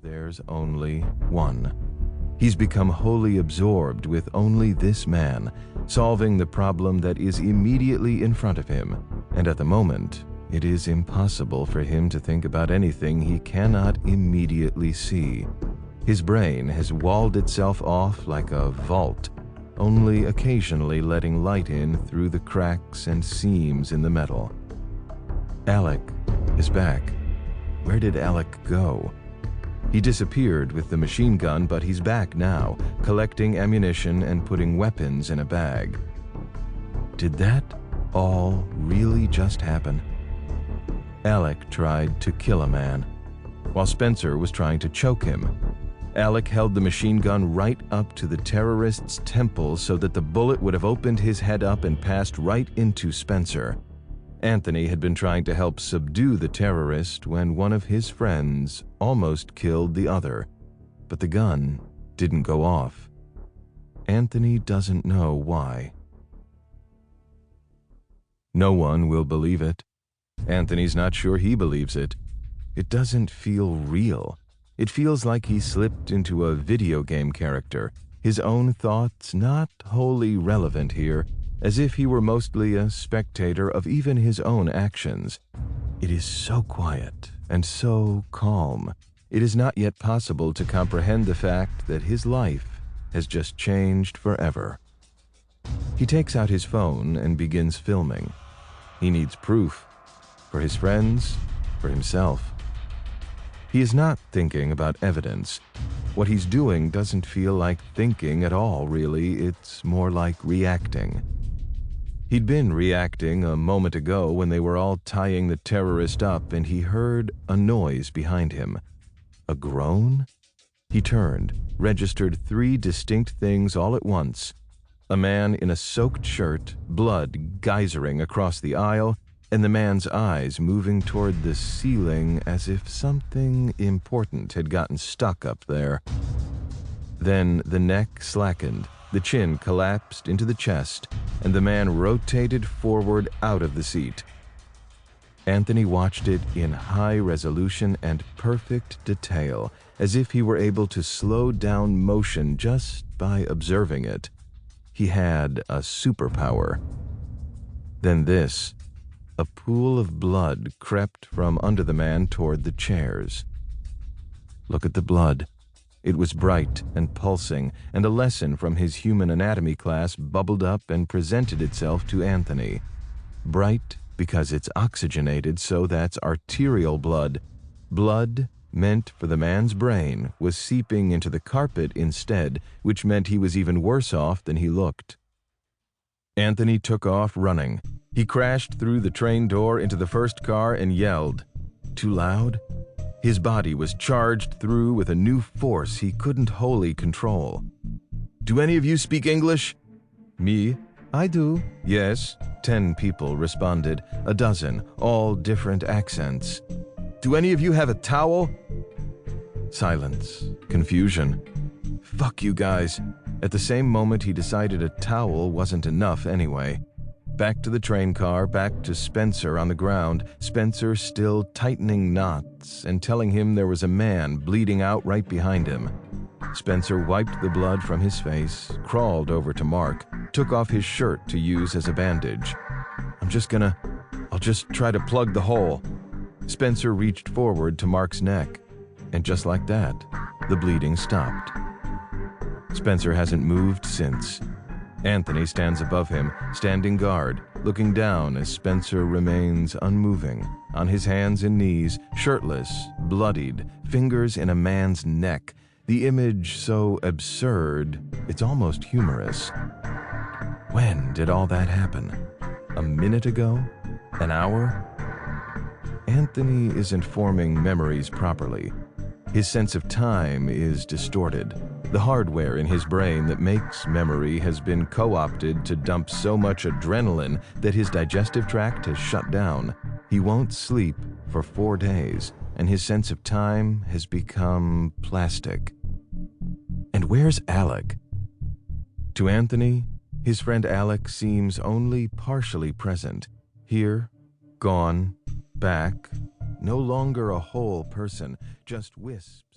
there's only one. He's become wholly absorbed with only this man, solving the problem that is immediately in front of him, and at the moment, it is impossible for him to think about anything he cannot immediately see. His brain has walled itself off like a vault, only occasionally letting light in through the cracks and seams in the metal. Alek is back. Where did Alek go? He disappeared with the machine gun, but he's back now, collecting ammunition and putting weapons in a bag. Did that all really just happen? Alek tried to kill a man, while Spencer was trying to choke him. Alek held the machine gun right up to the terrorist's temple so that the bullet would have opened his head up and passed right into Spencer. Anthony had been trying to help subdue the terrorist when one of his friends almost killed the other, but the gun didn't go off. Anthony doesn't know why. No one will believe it. Anthony's not sure he believes it. It doesn't feel real. It feels like he slipped into a video game character, his own thoughts not wholly relevant here, as if he were mostly a spectator of even his own actions. It is so quiet and so calm. It is not yet possible to comprehend the fact that his life has just changed forever. He takes out his phone and begins filming. He needs proof. For his friends, for himself. He is not thinking about evidence. What he's doing doesn't feel like thinking at all, really. It's more like reacting. He'd been reacting a moment ago when they were all tying the terrorist up, and he heard a noise behind him. A groan? He turned, registered 3 distinct things all at once. A man in a soaked shirt, blood geysering across the aisle, and the man's eyes moving toward the ceiling as if something important had gotten stuck up there. Then the neck slackened, the chin collapsed into the chest, and the man rotated forward out of the seat. Anthony watched it in high resolution and perfect detail, as if he were able to slow down motion just by observing it. He had a superpower. Then this. A pool of blood crept from under the man toward the chairs. Look at the blood. It was bright and pulsing, and a lesson from his human anatomy class bubbled up and presented itself to Anthony. Bright because it's oxygenated, so that's arterial blood. Blood meant for the man's brain was seeping into the carpet instead, which meant he was even worse off than he looked. Anthony took off running. He crashed through the train door into the first car and yelled. Too loud? His body was charged through with a new force he couldn't wholly control. Do any of you speak English? Me? I do. Yes. 10 people responded, a dozen, all different accents. Do any of you have a towel? Silence. Confusion. Fuck you guys. At the same moment, he decided a towel wasn't enough anyway. Back to the train car, back to Spencer on the ground, Spencer still tightening knots and telling him there was a man bleeding out right behind him. Spencer wiped the blood from his face, crawled over to Mark, took off his shirt to use as a bandage. I'll just try to plug the hole. Spencer reached forward to Mark's neck, and just like that, the bleeding stopped. Spencer hasn't moved since. Anthony stands above him, standing guard, looking down as Spencer remains unmoving, on his hands and knees, shirtless, bloodied, fingers in a man's neck, the image so absurd, it's almost humorous. When did all that happen? A minute ago? An hour? Anthony isn't forming memories properly. His sense of time is distorted. The hardware in his brain that makes memory has been co-opted to dump so much adrenaline that his digestive tract has shut down. He won't sleep for 4 days, and his sense of time has become plastic. And where's Alek? To Anthony, his friend Alek seems only partially present. Here, gone, back, no longer a whole person, just wisps.